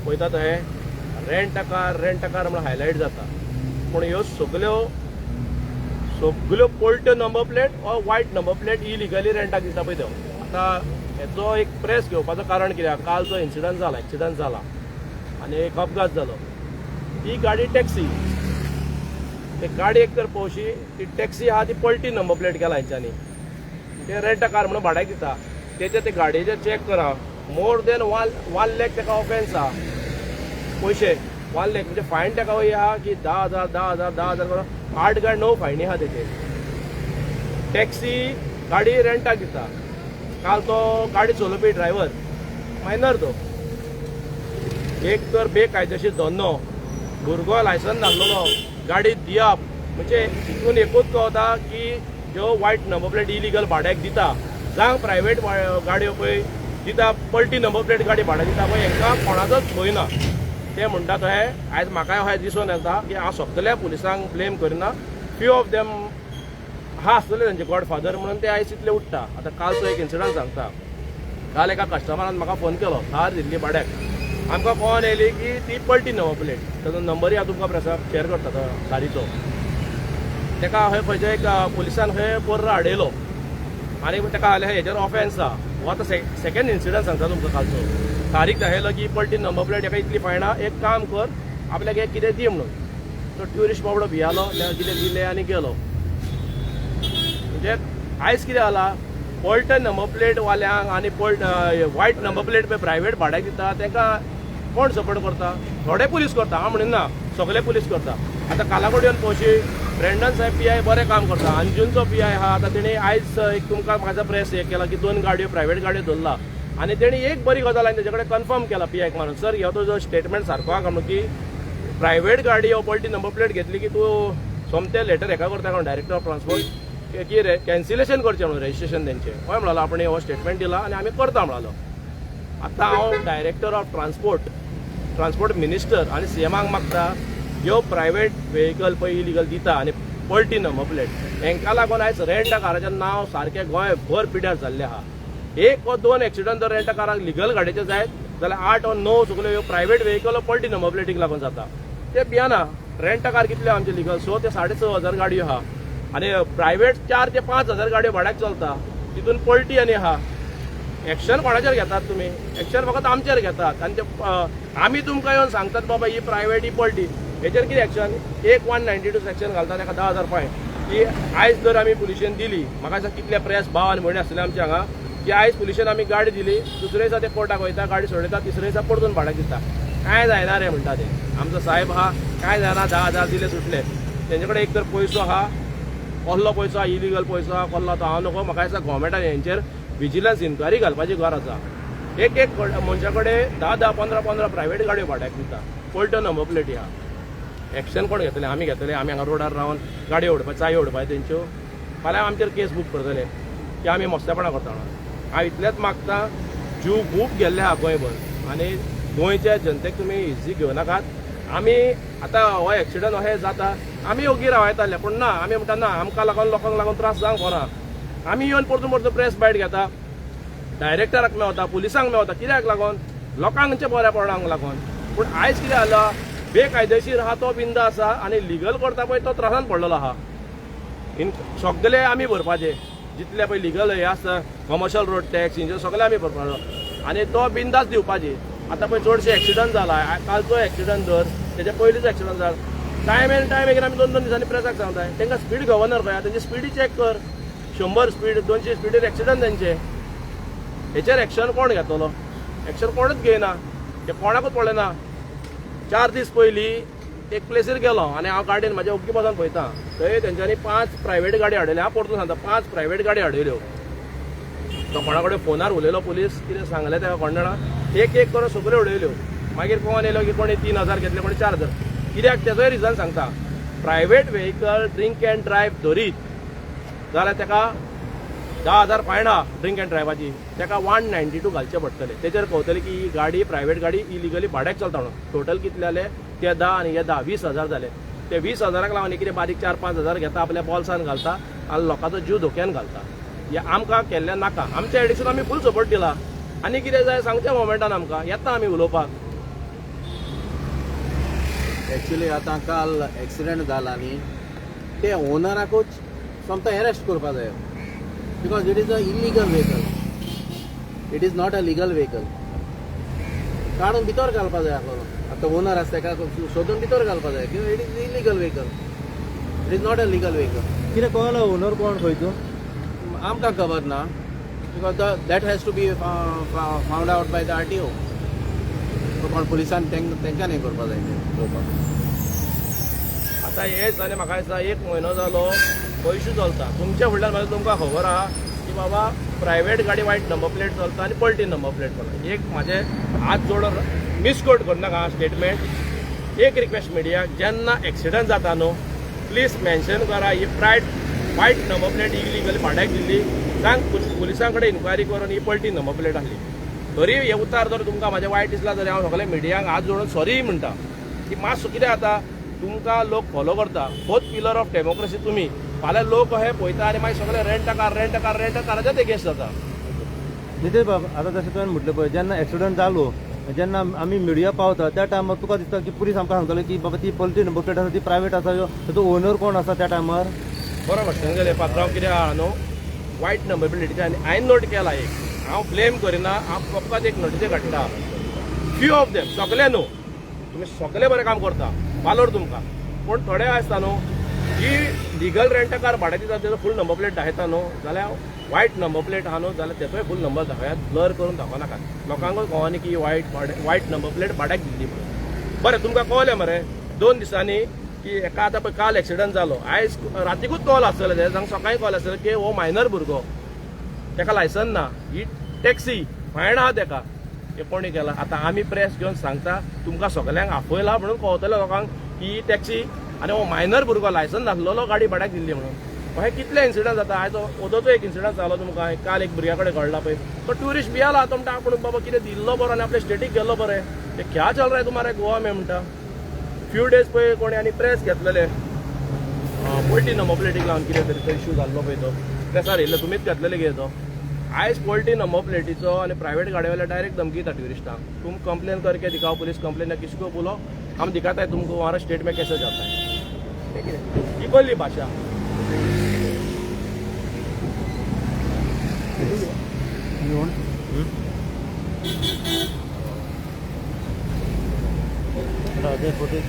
पळयता थंय rent a car म्हण हायलायट जाता. पूण ह्यो सगल्यो पोल्ट्यो नंबर प्लेट वा वायट नंबर प्लेट इलिगली रेंटाक दिता पळय त्यो. आतां हेचो एक प्रेस घेवपाचो कारण कित्याक काल जो एक्सिडंट जाला आनी एक अपघात जालो. ही गाडी टॅक्सी, ते गाडी एक तर पळोवशी ती टॅक्सी आहा ती पलटी नंबर प्लेट केला हेंच्यांनी. ते रेंट a कार म्हणून भाड्याक दिता तेचे ते गाडयेचे चॅक करा. मोर देन 1 लाख तेका ऑफेन्स आहा पयशे 1 लाख म्हणजे फायन तेका वय आहा की 10,000 करून 8 काय 9 फायनी आहा तेचे. टॅक्सी गाडी रेंटाक दिता. काल तो गाडी चलोवपी ड्रायव्हर मायनर तो एक तर बेकायदेशीर धंदो, भुरगो लायसन नासलेलो गाडी दियाप म्हणजे हितून एकूच कळटा की ह्यो वायट नंबर प्लेट इलिगल भाड्याक दिता जावं प्रायवेट गाडयो पळय दिता पलटी नंबर प्लेट गाडी भाड्याक दिता पळय हांकां कोणाचोच भंय ना. ते म्हणटा थंय आयज म्हाकाय अशें दिसून येता की हांव सगळ्या पुलिसांक ब्लेम करिना. फ्यू ऑफ देम हा आसतले तांचे गॉडफादर म्हणून ते आयज इतले उठता. आतां कालचो एक इन्सिडंट सांगता. काल एका कस्टमरान म्हाका फोन केलो कार दिल्ली भाड्याक. आमकां कळोन येयली की ती पलटी नंबर प्लेट. ताजो नंबरूय हांव तुमकां प्रेसाक शेअर करता तो गाडीचो. तेका खंयच्या एक पुलिसान खंय पर्र हाडयलो आनी तेका जालें हेजेर ऑफेन्स आहा. हो आतां सेकंड इन्सिडंट सांगता तुमकां कालचो. तारीख दाखयलो की पलटी नंबर प्लेट हेका इतली फायना, एक काम कर आपल्याक एक कितें दी म्हणून. तो ट्युरिस्ट बाबडो भियालो, तेका कितें दिलें आनी गेलो. म्हणजे आयज कितें जाला पलटी नंबर प्लेट वाल्यांक आनी वायट नंबर प्लेट पळय प्रायवेट भाड्याक दिता तेंकां कोण सपोर्ट करता? थोडे पुलीस करता, हांव म्हणिना सगळे पुलीस करता. आतां कालाकोडयेन पळोवशी ब्रँडन साहेब PI बरें काम करता. अंजूनचो PI आहा. आतां तेणी आयज एक तुमकां म्हाजो प्रेस हे केला की 2 गाडयो प्रायवेट गाडयो धरला आनी तेणी एक बरी गजाल हांवें तेजे कडेन कन्फर्म केला PIक मारून सर ह्यो तुजो स्टेटमेंट सारको आहा म्हणून की प्रायवेट गाडी हो पलटी नंबर प्लेट घेतली की तूं सोमतें लेटर हेका करता म्हणून डायरेक्टर ऑफ ट्रान्सपोर्ट की रे कॅन्सिलेशन करचें म्हणून रेजिस्ट्रेशन तेंचें. हय म्हणलो आपण हो स्टेटमेंट दिला आनी आमी करता म्हणलो. आतां हांव डायरेक्टर ऑफ ट्रान्सपोर्ट मिनिस्टर आनी CMाक मागता ह्यो प्रायवेट व्हेकल पळय इलिगल दिता आनी पलटी नंबर प्लेट हांकां लागून आयज रेंट a काराचें नांव सारकें गोंयभर पिड्यार जाल्लें आहा. 1 वा 2 एक्सिडंट जर रेंट a काराक लिगल गाडयेचे जायत जाल्यार 8 वा 9 सगल्यो ह्यो प्रायवेट व्हेकल पलटी नंबर प्लेटीक लागून जाता. ते भियाना. रेंट a कार कितले आमचे लिगल 6 ते 6,500 गाडयो आहा आनी प्रायवेट 4 ते 5,000 गाडयो भाड्याक चलता. तितून पलटी आनी आहा. एक्शन कोणाचेर घेतात तुमी? एक्शन फकत आमचेर घेतात आनी आमी तुमकां येवन सांगतात बाबा ही प्रायवेट ही पलटी. हेचेर कितें एक्शन? एक 192 सेक्शन घालता ताका 10,000 फायन. की आयज जर आमी पुलिशेन दिली, म्हाका दिसता कितले प्रेस भाव आनी भयणी आसतले आमचे हांगा की आयज पुलिशेन आमी गाडी दिली, दुसरे दिसा ते कोर्टाक वयता, गाडी सोडयता, तिसरे दिसा परतून भाड्याक दिता. कांय जायना रे म्हणटा ते. आमचो साहेब आहा कांय जायना 10,000 दिले सुटले. तेंचे कडेन एक तर पयसो आहा, कसलो पयसो आहा, इलिगल पयसो आहा, कसलो तो हांव नको. म्हाका दिसता गोवोरमेंटान हेंचेर विजिलन्स इन्क्वायरी घालपाची गरज आसा. एक मनशा कडेन 10 15 प्रायवेट गाडयो भाड्याक दिता, पलट्यो नंबर प्लेटी आहा. एक्शन कोण घेतले? आमी घेतले. आमी हांगा रोडार रावन गाडयो ओडपाय, चाय ओडपाय तेंच्यो. फाल्यां आमचेर केस बूक करतले की आमी मस्तेपणां करता म्हणून. हांव इतलेंच मागता, जीव खूब गेल्ले आहा गोंयभर आनी गोंयच्या जनतेक तुमी इजी घेवनाकात. आमी आतां हो एक्सिडंट अशें जाता आमी ओगी रावयताले पूण ना, आमी म्हणटा ना आमकां लागून लोकांक लागून त्रास जावंक ना. आमी येवन परतून प्रेस बायट घेता, डायरेक्टराक मेवता, पुलिसांक मेवता. कित्याक लागून? लोकांचे बऱ्या पडोंक लागून. पूण आयज कितें जाला बेकायदेशीर आहा तो बिंदा आसा आनी लिगल करता पळय तो त्रासान पडलेलो आहा. सगळे आमी भरपाचे जितले पळय लिगल हे आसता कमर्शियल रोड टॅक्स हिंचे सगळे आमी भरपाचो आनी तो बिंदास दिवपाची. आतां पळय चडशे एक्सिडंट जाला. कालचो एक्सिडंट धर, तेच्या पयलींचो एक्सिडंट जाला. टायम एंड टायम एगेन आमी 2-2 दिसांनी प्रेसाक सांगताय तांकां स्पीड गव्हर्नर खंय तेंची स्पीडी चॅक कर. 100 स्पीड 200 स्पीडीर एक्सिडंट तेंचे. हेचेर एक्शन कोण घेतलो? एक्शन कोणूच घेयना. ते कोणाकूच पडलेना. 4 दीस पयलीं एक प्लेसीर गेलो आनी हांव गाडयेन म्हाज्या ओग्गी बसून पळयता थंय तेंच्यांनी 5 प्रायवेट गाडी हाडयल्यो. हांव परतून सांगता 5 प्रायवेट गाडी हाडयल्यो. तो कोणा कडेन फोनार उलयलो पुलीस, कितें सांगलें तेका कोण जाणा. एक करून सगळ्यो उडयल्यो. मागीर कोण येयलो की कोणी 3,000 घेतले, कोणी 4,000. कित्याक तेजोय रिजन सांगता. Private vehicle drink and drive धरीत जाल्यार तेका 10,000 फायन आहा ड्रिंक एंड ड्रायव्हाची. तेका 192 घालचे पडटले. तेचेर कळटलें की ही गाडी प्रायवेट गाडी इलिगली भाड्याक चलता म्हणून. टोटल कितले जाले ते 10 आनी हे 10 20,000 जाले. ते 20,000क लागून कितें बारीक 4-5,000 घेता आपल्या बॉल्सान घालता आनी लोकांचो जीव धोक्यान घालता. हे आमकां केल्लें नाका. आमच्या एडिशन आमी फूल सपोर्ट दिला. आनी कितें जाय सांगचें मोमेंटान आमकां येता आमी उलोवपाक. एक्चुअली आतां काल एक्सिडेंट जाला न्ही ते ओनराकूच सोमतो अरेस्ट करपा जाय because it is a illegal vehicle, it is not a legal vehicle. काडून भितर घालपा जाय आसलो आतां ओनर आसा ताका सोदून भितर घालपा जाय कित्याक it is illegal vehicle, it is not a legal vehicle. कितें कळना ओनर कोण खंय तूं? आमकां खबर ना because that has to be found out by the RTO. कोण पुलिसान तेंच्यान हें करपा जाय तें पळोवपाक. आता हेच आनी म्हाका दिसता 1 म्हयनो जालो पयशे चलता तुमच्या फुडल्यान म्हाका तुमकां खबर आहा की बाबा प्रायवेट गाडी वायट नंबर प्लेट चलता आनी पलटी नंबर प्लेट चलता. एक म्हाजे हात जोडून मिसकोट करनाका स्टेटमेंट. एक रिक्वेस्ट मिडियाक, जेन्ना एक्सिडंट जाता न्हू प्लीज मेन्शन करा ही वायट नंबर प्लेट इलिगल भाड्याक दिल्ली, सांग पुलिसां कडेन इन्क्वायरी करून ही पलटी नंबर प्लेट आसली. तरी हे उतार जर तुमकां म्हाजें वायट दिसला जाल्यार हांव सगळे मिडियाक हात जोडून सॉरी म्हणटा की मातसो कितें जाता तुमकां लोक फॉलो करता. फोर्थ पिलर ऑफ डेमोक्रेसी तुमी. फाल्यां लोक हे पळयता आनी मागीर सगळे रेंट काराच्याच एगेन्स्ट जाता. नितेश बाब, आतां जशें तुवें म्हटलें पळय, जेन्ना एक्सिडंट जालो जेन्ना आमी मिडिया पावता त्या टायमार तुका दिसता की पुलीस आमकां सांगतले की बाबा ती पलटी नंबर प्लेट आसा ती प्रायवेट आसा, तो ओनर कोण आसा त्या टायमार? बरो क्वेश्चन केलें पात्रांव. कितें आहा न्हू वायट नंबर प्लेटीचे आनी हांवें नोट केला एक, हांव ब्लेम करिना, हांव फकत एक नोटीचे काडटा. फ्यू ऑफ देम, सगळे न्हू, तुमी सगळे बरें काम करता वालोर तुमकां, पूण थोडे आसता न्हू जी लिगल रेंट कार भाड्याक दिता तेजो फूल नंबर प्लेट दाखयता न्हू जाल्यार वायट नंबर प्लेट आहा न्हू जाल्यार तेचोय फूल नंबर दाखयात, ब्लर करून दाखोवनाकात. लोकांकूय कळोनी की वायट नंबर प्लेट भाड्याक दिल्ली म्हणून. बरें तुमकां कळलें मरे 2 दिसांनी की एका आतां पळय काल एक्सिडंट जालो, आयज रातीकूच कॉल आसतलें ते जावं सकाळीं कॉल आसतलें की हो मायनर भुरगो ताका लायसन ना, ही टॅक्सी फायन आहा ताका, हे कोणी केला. आतां आमी प्रेस घेवन सांगता तुमकां सगल्यांक आपयला म्हणून कळतलें लोकांक की ही टॅक्सी आनी हो मायनर भुरगो लायसन नासलेलो गाडी भाड्याक दिल्ली म्हणून. हे कितले इन्सिडंट जाता. आयज ओदोचो एक इन्सिडंट जालो तुमकां, काल एक भुरग्या कडेन घडला पळय, तो ट्युरिस्ट भियाला तो म्हणटा आपूण बाबा कितें दिल्लो बरो आनी आपल्या स्टेटीक गेल्लो बरें, ते क्या चल रहा है तुम्हारे गोवा में म्हणटा. फ्यू डेज पळय कोणी आनी प्रेस घेतलेले पलटी नंबर प्लेटीक लावन कितें तरी तो इश्यू जाल्लो पळय तो प्रेसार येयल्लो, तुमीच घेतलेले कितें तो. आयज पलटी नंबर प्लेटीचो आनी प्रायवेट गाडयेवाले डायरेक्ट धमकी दिता ट्युरिस्टांक, तुम कंप्लेन करके दिखाओ, पुलिस कंप्लेन है किसको बोलो, हम दिखाता है तुमको हमारा स्टेट में कैसे जाता है. ठीक है, ही बोलली भाषा. फोटो